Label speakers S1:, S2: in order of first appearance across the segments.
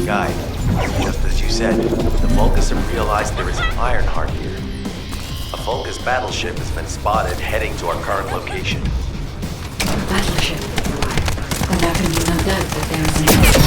S1: Guide, just as you said, the Vulgus have realized there is an Ironheart here. A Vulgus battleship has been spotted heading to our current location.
S2: Battleship. Then there can be no doubt that there is an entrance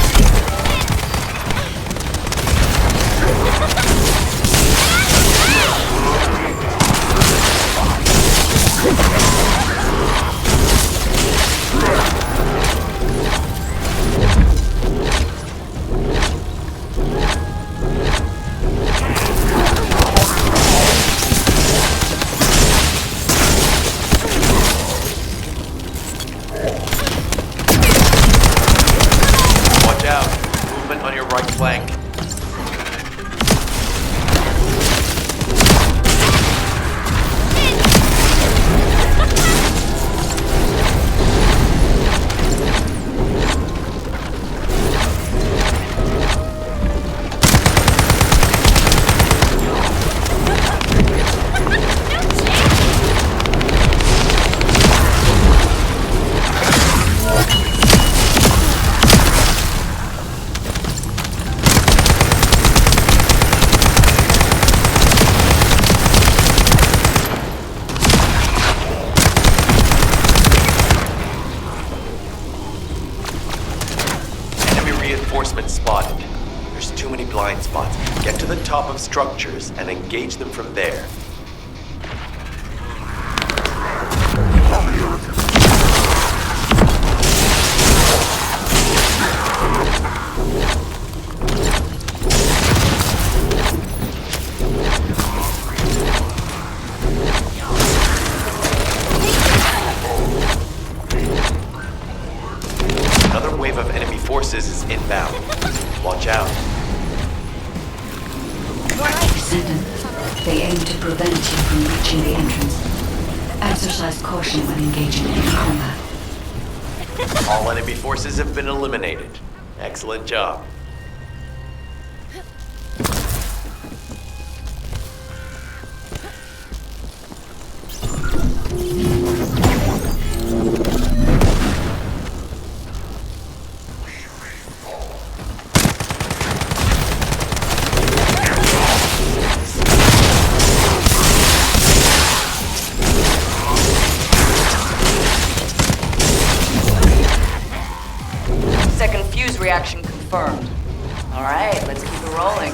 S1: spotted. There's too many blind spots. Get to the top of structures and engage them from there. Another wave of enemy forces is inbound. Watch out.
S2: Descendants. They aim to prevent you from reaching the entrance. Exercise caution when engaging in combat.
S1: All enemy forces have been eliminated. Excellent job.
S3: Second fuse reaction confirmed. All right, let's keep it rolling.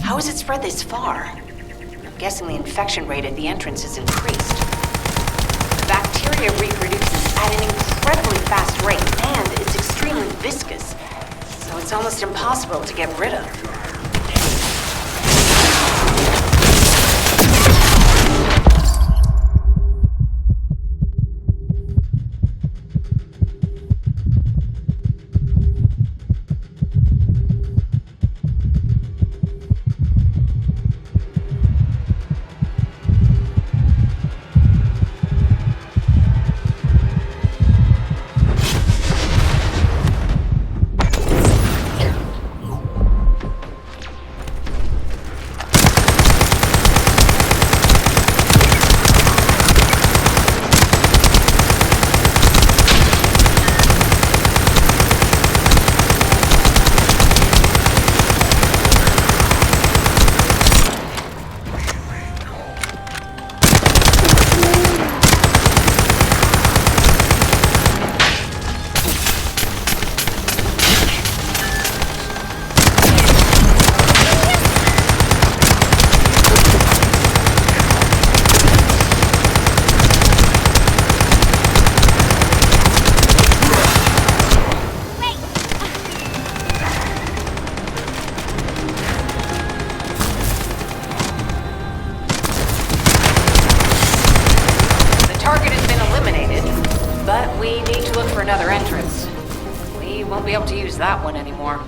S3: How has it spread this far? I'm guessing the infection rate at the entrance has increased. Bacteria reproduces at an incredibly fast rate, and it's extremely viscous, so it's almost impossible to get rid of. But we need to look for another entrance. We won't be able to use that one anymore.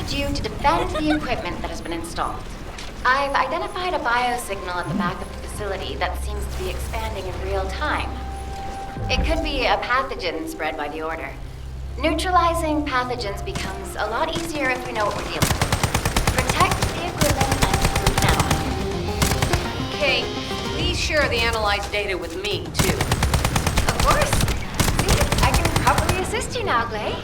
S4: need you to defend the equipment that has been installed. I've identified a biosignal at the back of the facility that seems to be expanding in real time. It could be a pathogen spread by the Order. Neutralizing pathogens becomes a lot easier if we know what we're dealing with. Protect the equipment and move now.
S3: Kate, please share the analyzed data with me, too.
S4: Of course. See, I can probably assist you now, Glay.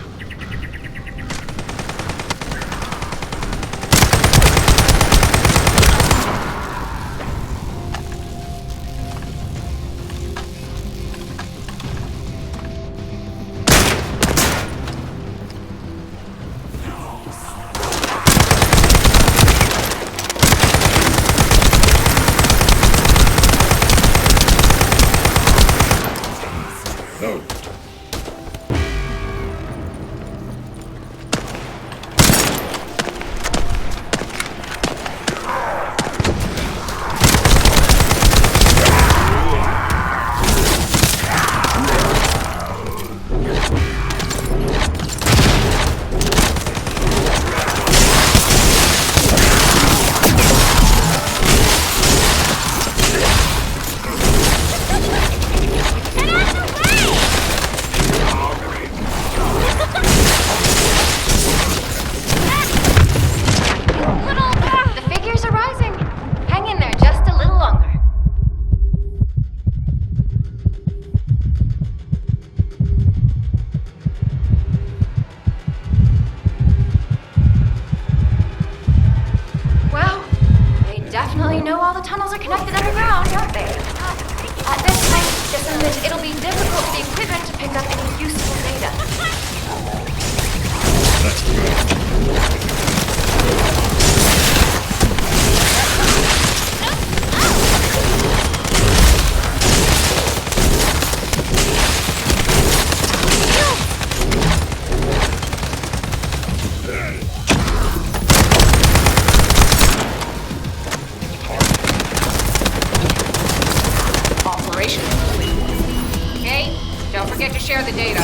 S5: No.
S4: The figures are rising. Hang in there just a little longer. Well, they definitely know all the tunnels are connected underground, don't they? At this point, Descendant, it'll be difficult for the equipment to pick up any useful data.
S5: That's good.
S3: Operation complete. Kate, don't forget to share the data.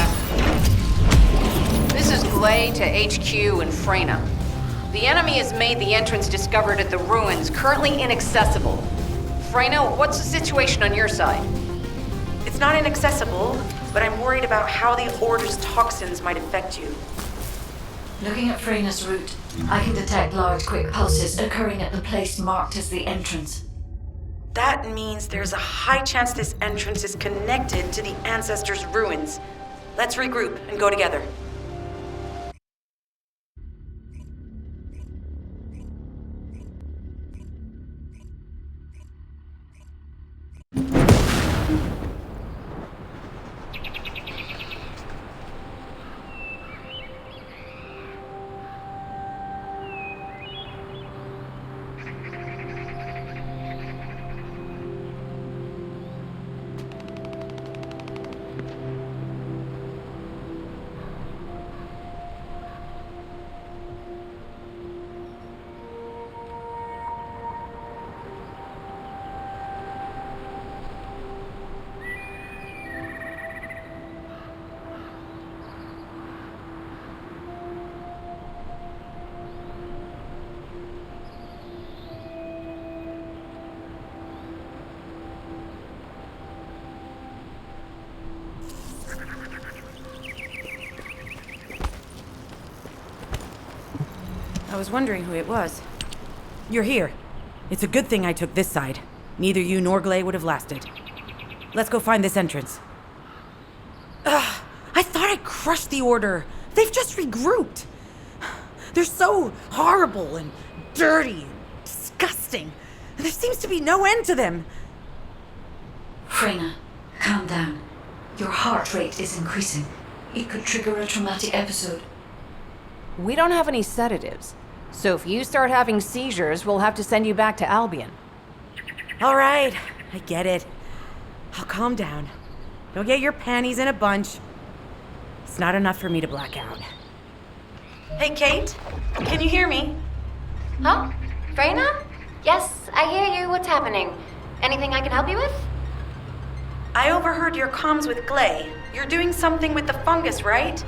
S3: This is Glay to HQ in Freyna. The enemy has made the entrance discovered at the ruins currently inaccessible. Freyna, what's the situation on your side?
S6: It's not inaccessible, but I'm worried about how the Order's toxins might affect you.
S2: Looking at Freyna's route, I can detect large quick pulses occurring at the place marked as the entrance.
S6: That means there's a high chance this entrance is connected to the Ancestors' ruins. Let's regroup and go together.
S7: I was wondering who it was. You're here. It's a good thing I took this side. Neither you nor Glay would have lasted. Let's go find this entrance. Ugh, I thought I crushed the Order. They've just regrouped. They're so horrible and dirty and disgusting. There seems to be no end to them.
S2: Freyna, calm down. Your heart rate is increasing. It could trigger a traumatic episode.
S8: We don't have any sedatives, so if you start having seizures, we'll have to send you back to Albion.
S7: All right, I get it. I'll calm down. Don't get your panties in a bunch. It's not enough for me to black out.
S6: Hey, Kate? Can you hear me?
S4: Huh? Freyna? Yes, I hear you. What's happening? Anything I can help you with?
S6: I overheard your comms with Glay. You're doing something with the fungus, right?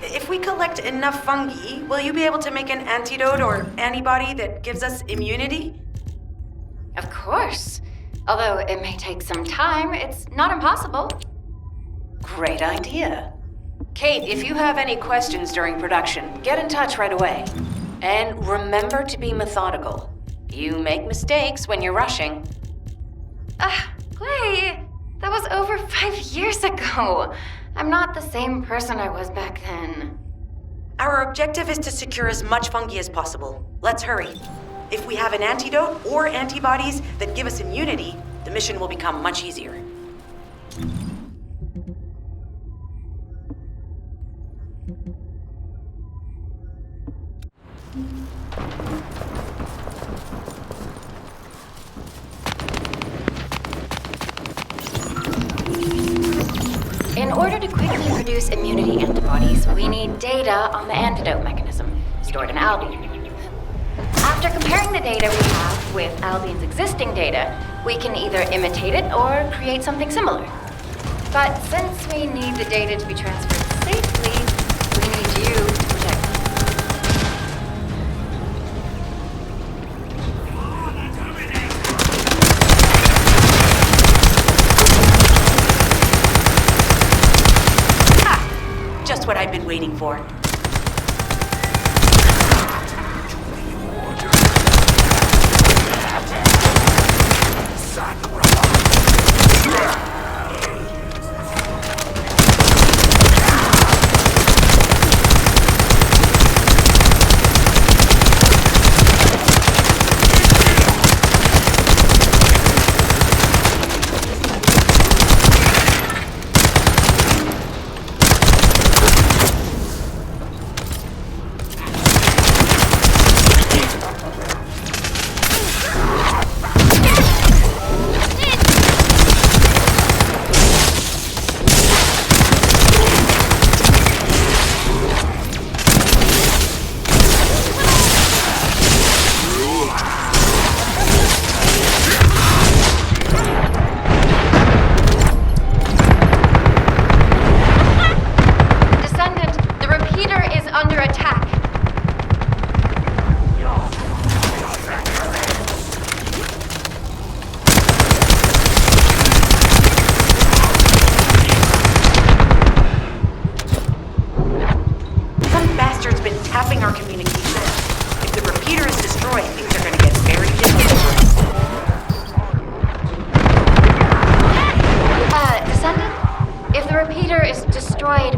S6: If we collect enough fungi, will you be able to make an antidote or antibody that gives us immunity?
S4: Of course. Although it may take some time, it's not impossible.
S3: Great idea. Kate, if you have any questions during production, get in touch right away. And remember to be methodical. You make mistakes when you're rushing.
S4: Clay, that was over 5 years ago. I'm not the same person I was back then.
S6: Our objective is to secure as much fungi as possible. Let's hurry. If we have an antidote or antibodies that give us immunity, the mission will become much easier.
S4: In order to quickly produce immunity antibodies, we need data on the antidote mechanism, stored in Albion. After comparing the data we have with Albion's existing data, we can either imitate it or create something similar. But since we need the data to be transferred safely, we need you to protect it.
S6: Just what I've been waiting for.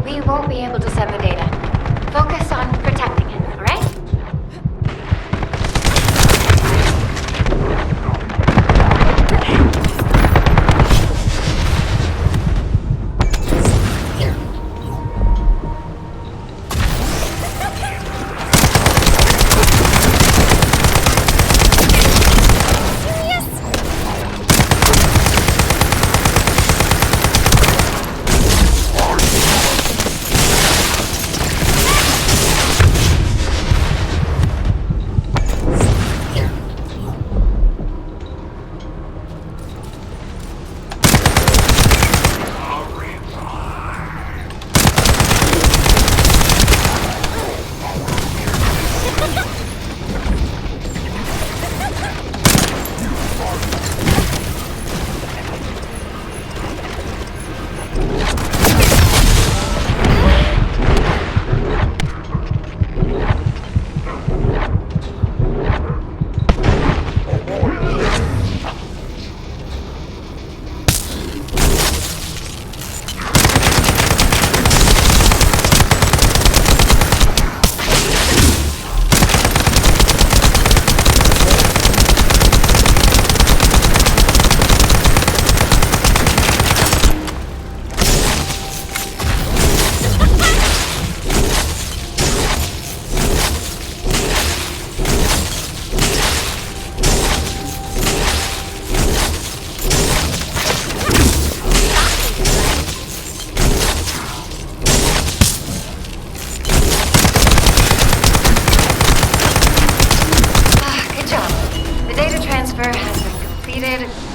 S4: We won't be able to send the data. Focus on protecting it, all right?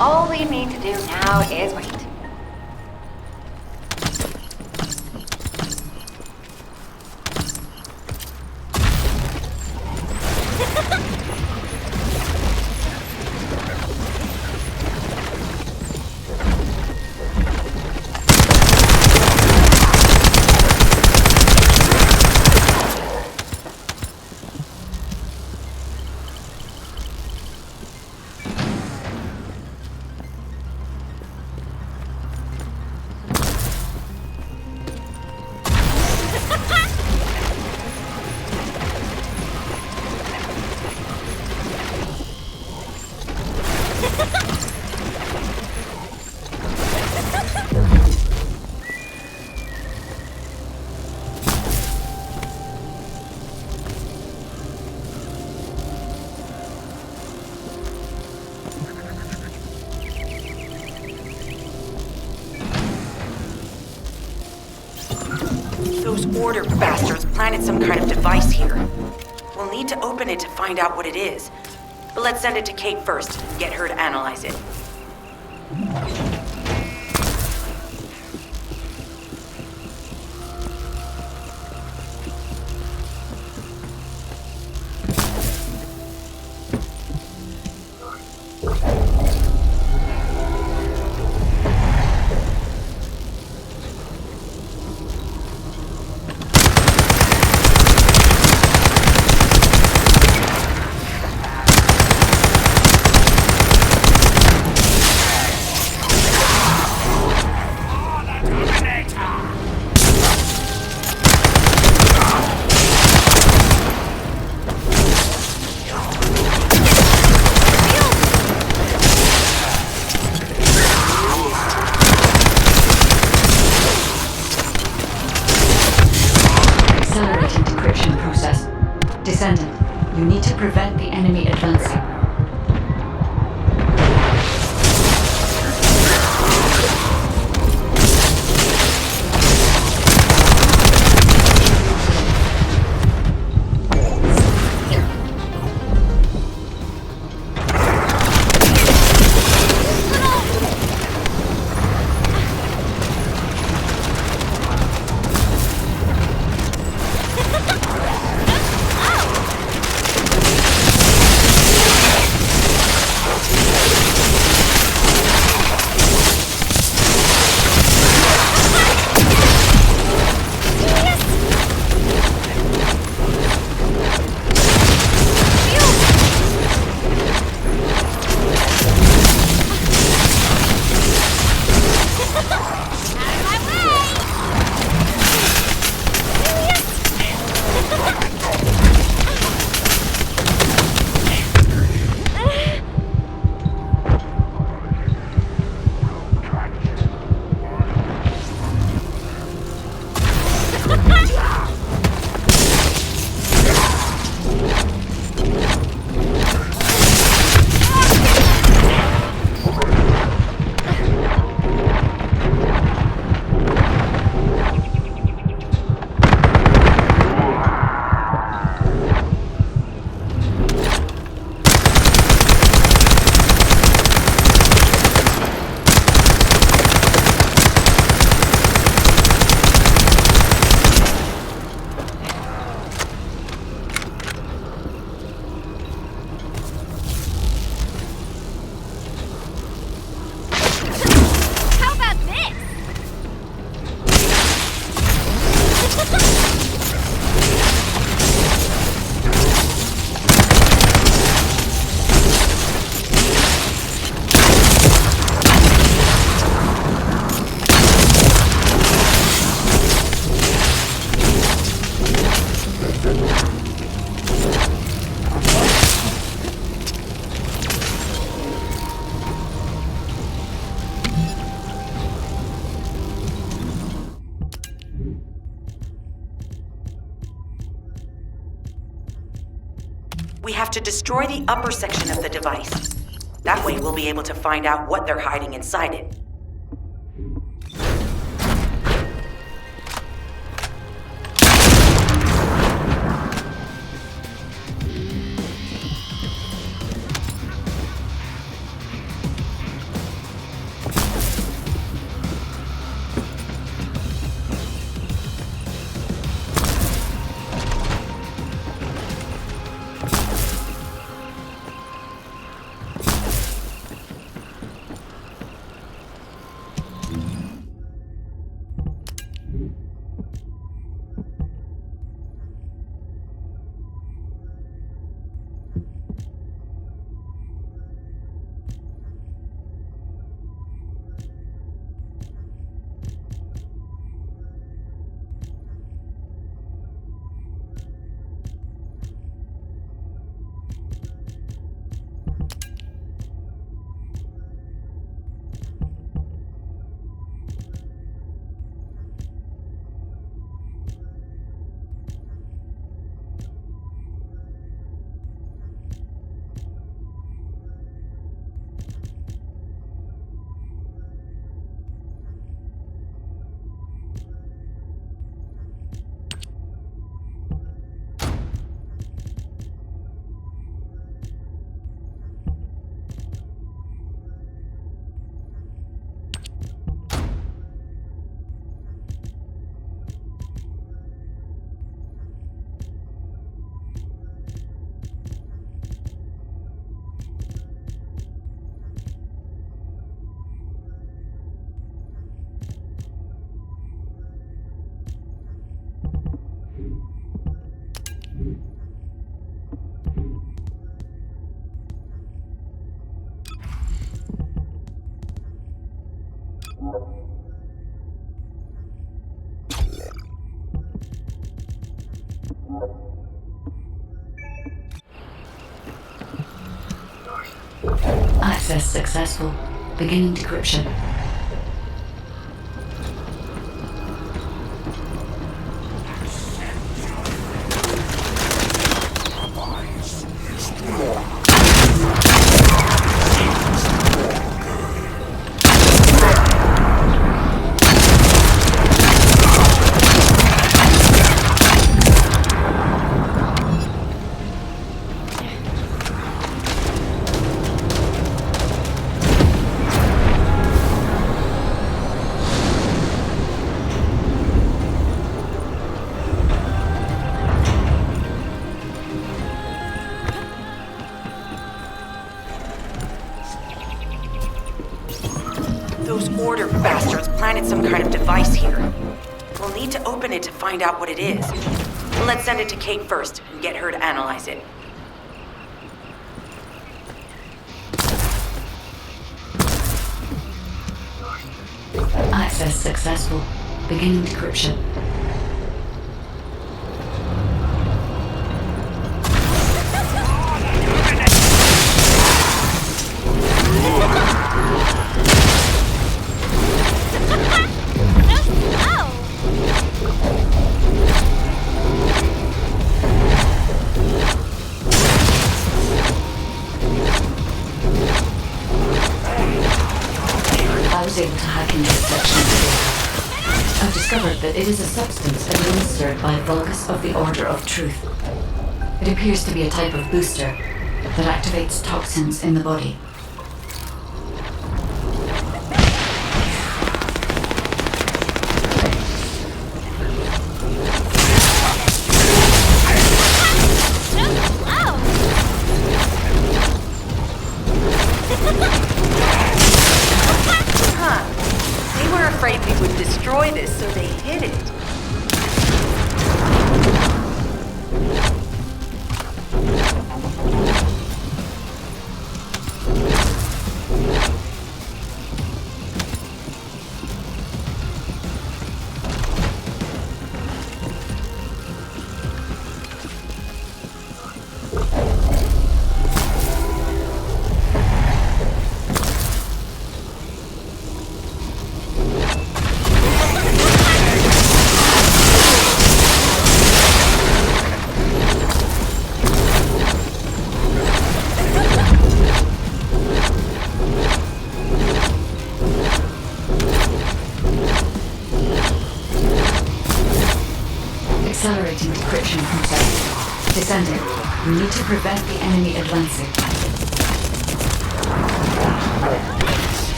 S4: All we need to do now is wait.
S6: Those order bastards planted some kind of device here. We'll need to open it to find out what it is. But let's send it to Kate first, get her to analyze it.
S2: Accelerating decryption process. Descendant, you need to prevent the enemy advancing.
S6: We have to destroy the upper section of the device. That way we'll be able to find out what they're hiding inside it.
S2: Access successful. Beginning decryption.
S6: Those order bastards planted some kind of device here. We'll need to open it to find out what it is. Let's send it to Kate first and get her to analyze it.
S2: Access successful. Beginning decryption. I was able to hack into this section of the data. I've discovered that it is a substance administered by Vulgus of the Order of Truth. It appears to be a type of booster that activates toxins in the body.
S6: They were afraid we would destroy this, so they hid it.
S2: Accelerating decryption complete. Descendant, we need to prevent the enemy advancing.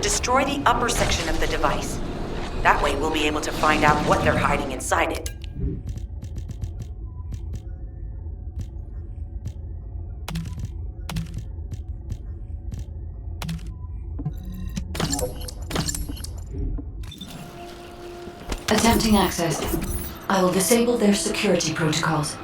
S6: Destroy the upper section of the device. That way we'll be able to find out what they're hiding inside it.
S2: Attempting access. I will disable their security protocols.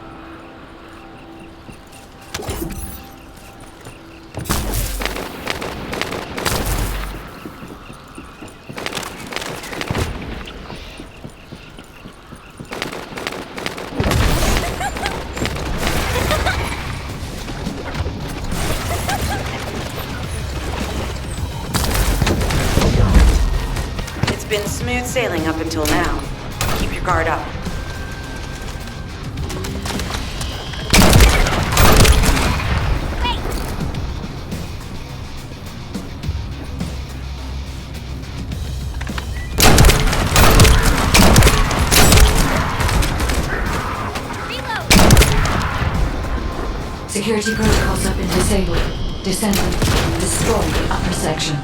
S6: Been smooth sailing up until now. Keep your guard up.
S2: Security protocols have been disabled. Descendant, destroy the upper section.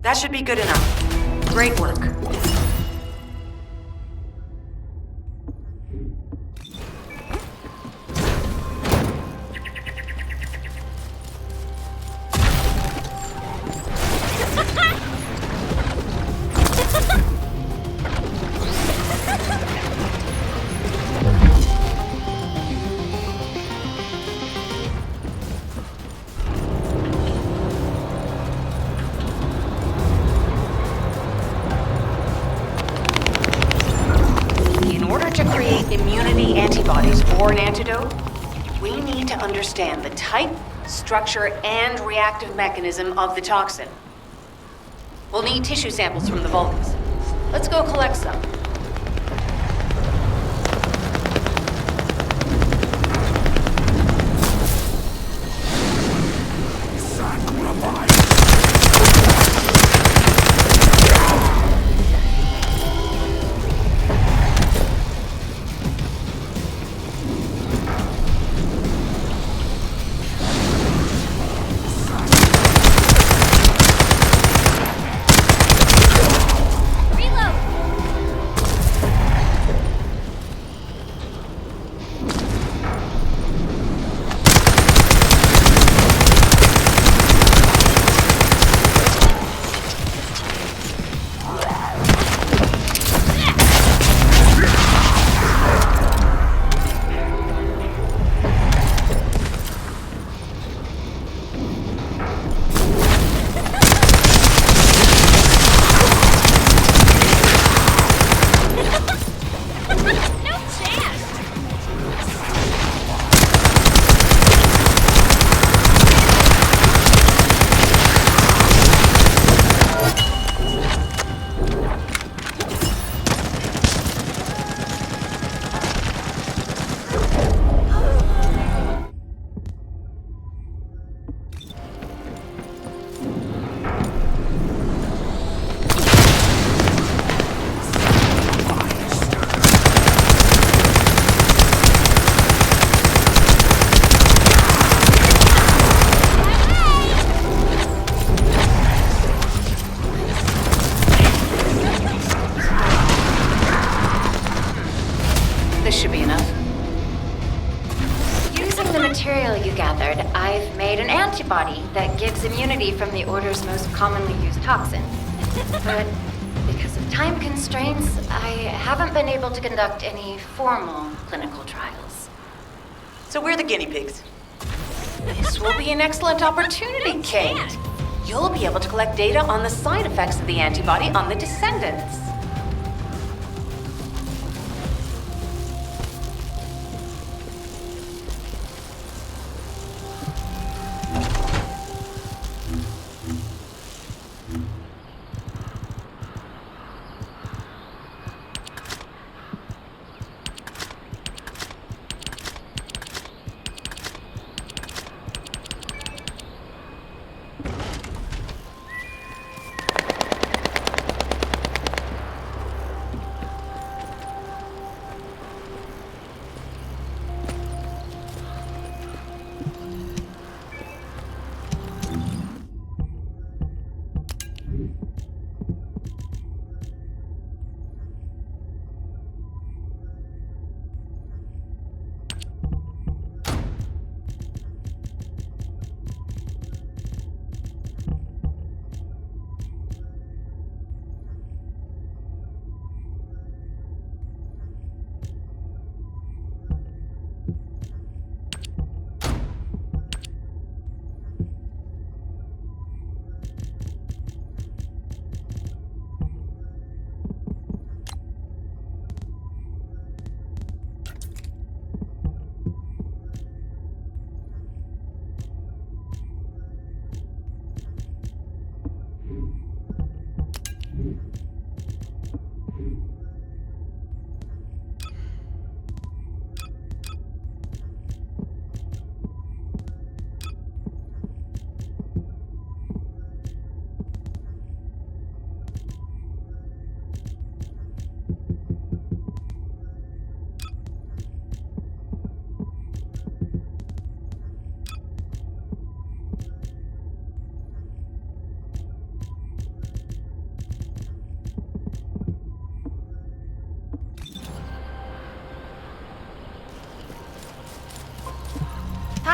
S6: That should be good enough. Great work.
S3: Immunity antibodies or an antidote, we need to understand the type, structure, and reactive mechanism of the toxin. We'll need tissue samples from the Vulcans. Let's go collect some. This should be enough.
S4: Using the material you gathered, I've made an antibody that gives immunity from the Order's most commonly used toxin. But because of time constraints, I haven't been able to conduct any formal clinical trials.
S6: So we're the guinea pigs.
S3: This will be an excellent opportunity, Kate. You'll be able to collect data on the side effects of the antibody on the descendants.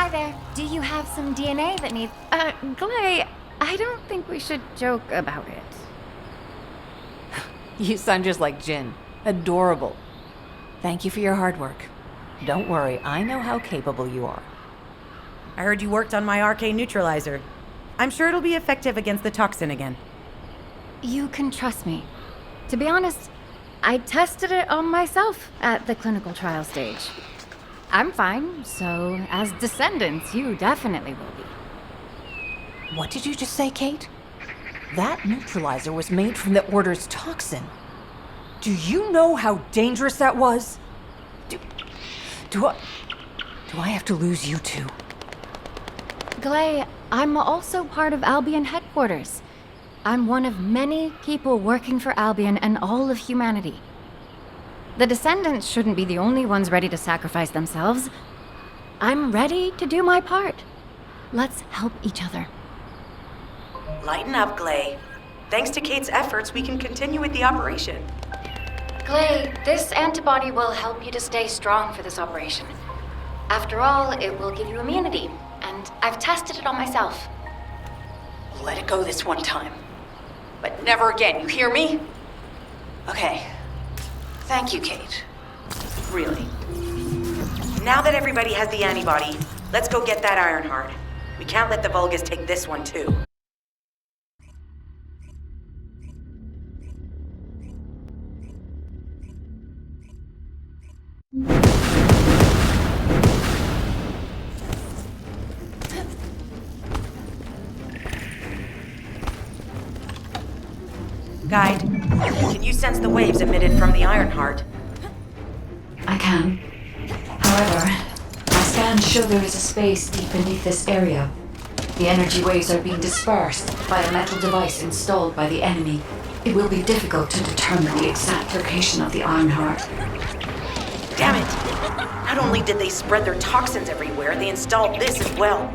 S4: Hi there. Do you have some DNA that needs... Glay, I don't think we should joke about it.
S8: You sound just like Jin. Adorable. Thank you for your hard work. Don't worry, I know how capable you are.
S7: I heard you worked on my RK neutralizer. I'm sure it'll be effective against the toxin again.
S4: You can trust me. To be honest, I tested it on myself at the clinical trial stage. I'm fine, so as descendants, you definitely will be.
S8: What did you just say, Kate? That neutralizer was made from the Order's toxin. Do you know how dangerous that was? Do I have to lose you too?
S4: Glay, I'm also part of Albion headquarters. I'm one of many people working for Albion and all of humanity. The descendants shouldn't be the only ones ready to sacrifice themselves. I'm ready to do my part. Let's help each other.
S6: Lighten up, Glay. Thanks to Kate's efforts, we can continue with the operation.
S4: Glay, this antibody will help you to stay strong for this operation. After all, it will give you immunity, and I've tested it on myself.
S3: Let it go this one time. But never again, you hear me? Okay. Thank you, Kate. Really.
S6: Now that everybody has the antibody, let's go get that Ironheart. We can't let the Vulgus take this one, too. Guide, can you sense the waves emitted from the Ironheart?
S2: I can. However, my scans show there is a space deep beneath this area. The energy waves are being dispersed by a metal device installed by the enemy. It will be difficult to determine the exact location of the Ironheart.
S6: Damn it! Not only did they spread their toxins everywhere, they installed this as well.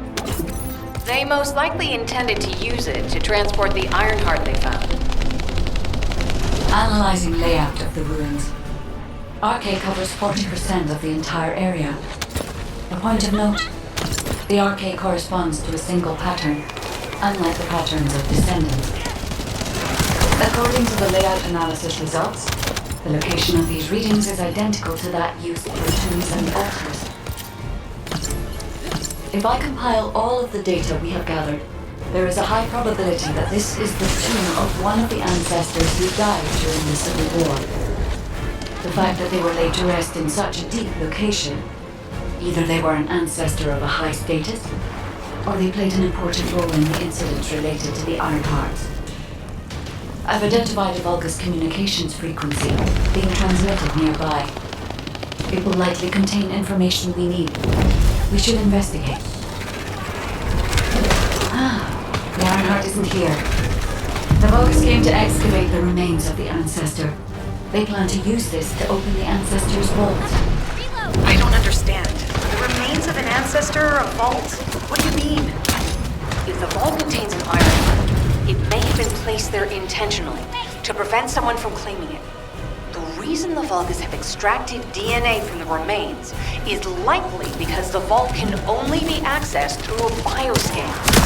S3: They most likely intended to use it to transport the Ironheart they found.
S2: Analyzing layout of the ruins. RK covers 40% of the entire area. A point of note, the RK corresponds to a single pattern, unlike the patterns of descendants. According to the layout analysis results, the location of these readings is identical to that used for tombs and altars. If I compile all of the data we have gathered, there is a high probability that this is the tomb of one of the ancestors who died during the Civil War. The fact that they were laid to rest in such a deep location, either they were an ancestor of a high status, or they played an important role in the incidents related to the Ironhearts. I've identified a Vulgus communications frequency being transmitted nearby. It will likely contain information we need. We should investigate. The Ironheart isn't here. The Vulgus came to excavate the remains of the ancestor. They plan to use this to open the ancestor's vault.
S6: I don't understand. The remains of an ancestor or a vault? What do you mean?
S3: If the vault contains an Ironheart, it may have been placed there intentionally to prevent someone from claiming it. The reason the Vulgus have extracted DNA from the remains is likely because the vault can only be accessed through a bioscan.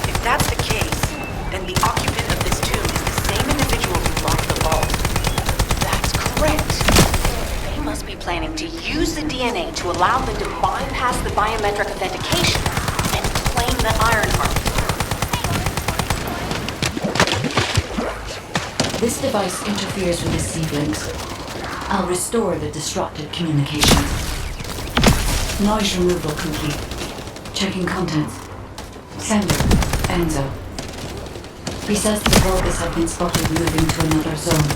S6: If that's the case, then the occupant of this tomb is the same individual who locked the vault.
S3: That's correct. They must be planning to use the DNA to allow them to bypass the biometric authentication and claim the Ironheart.
S2: This device interferes with the seedlings. I'll restore the disrupted communications. Noise removal complete. Checking contents. Sender, Enzo. He says the Vulgus have been spotted moving to another zone.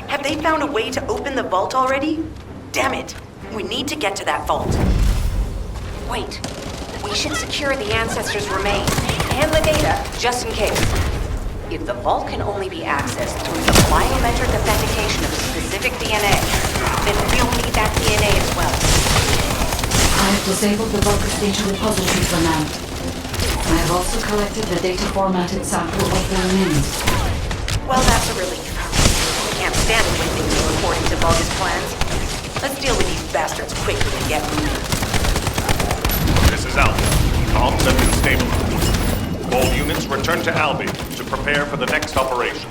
S6: Have they found a way to open the vault already? Damn it! We need to get to that vault.
S3: Wait, we should secure the ancestors' remains and the data just in case. If the vault can only be accessed through the biometric authentication of specific DNA, then we'll need that DNA as well.
S2: I have disabled the Vulgus data repository for now. I have also collected the data formatted sample of the remains.
S6: Well, that's a relief. We can't stand it when things are according to Vulgus plans. Let's deal with these bastards quickly and get moving.
S9: stabilized. All units return to Albi to prepare for the next operation.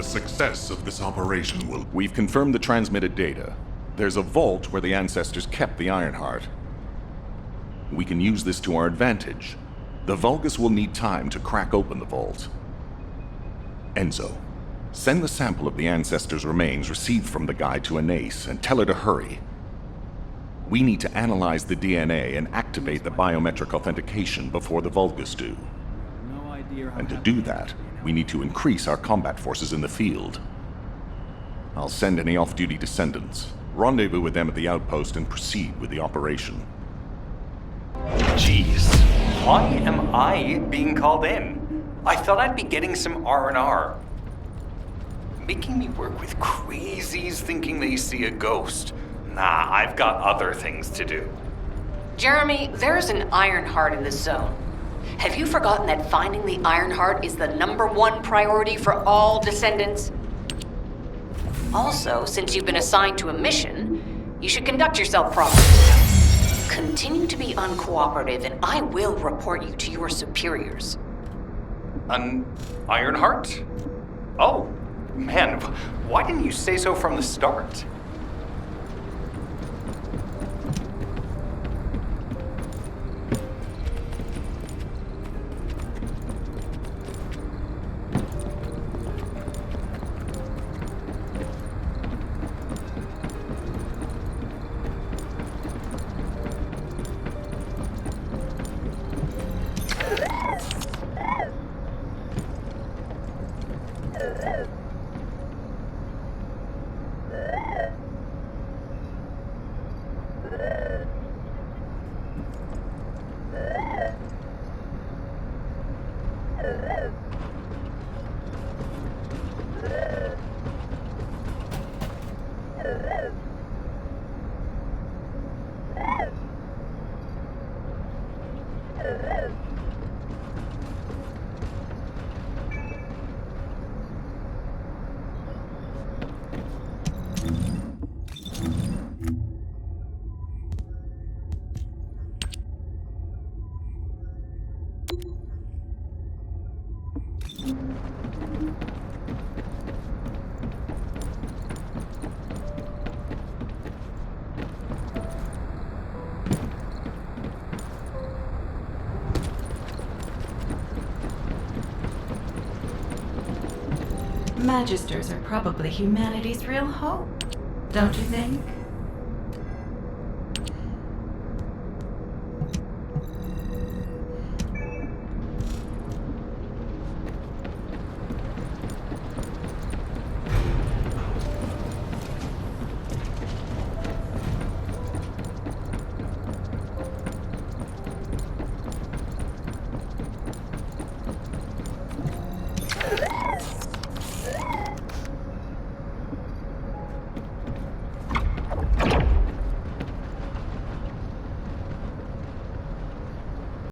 S9: Success of this operation will...
S5: We've confirmed the transmitted data. There's a vault where the ancestors kept the Ironheart. We can use this to our advantage. The Vulgus will need time to crack open the vault. Enzo, send the sample of the ancestors' remains received from the guide to Anais and tell her to hurry. We need to analyze the DNA and activate the biometric authentication before the Vulgus do. And to do that, we need to increase our combat forces in the field. I'll send any off-duty descendants, rendezvous with them at the outpost, and proceed with the operation.
S1: Jeez, why am I being called in? I thought I'd be getting some R&R. Making me work with crazies thinking they see a ghost. Nah, I've got other things to do.
S3: Jeremy, there's an Ironheart in this zone. Have you forgotten that finding the Ironheart is the #1 priority for all descendants? Also, since you've been assigned to a mission, you should conduct yourself properly. Continue to be uncooperative, and I will report you to your superiors.
S1: An Ironheart? Oh, man, why didn't you say so from the start?
S2: Magisters are probably humanity's real hope, don't you think?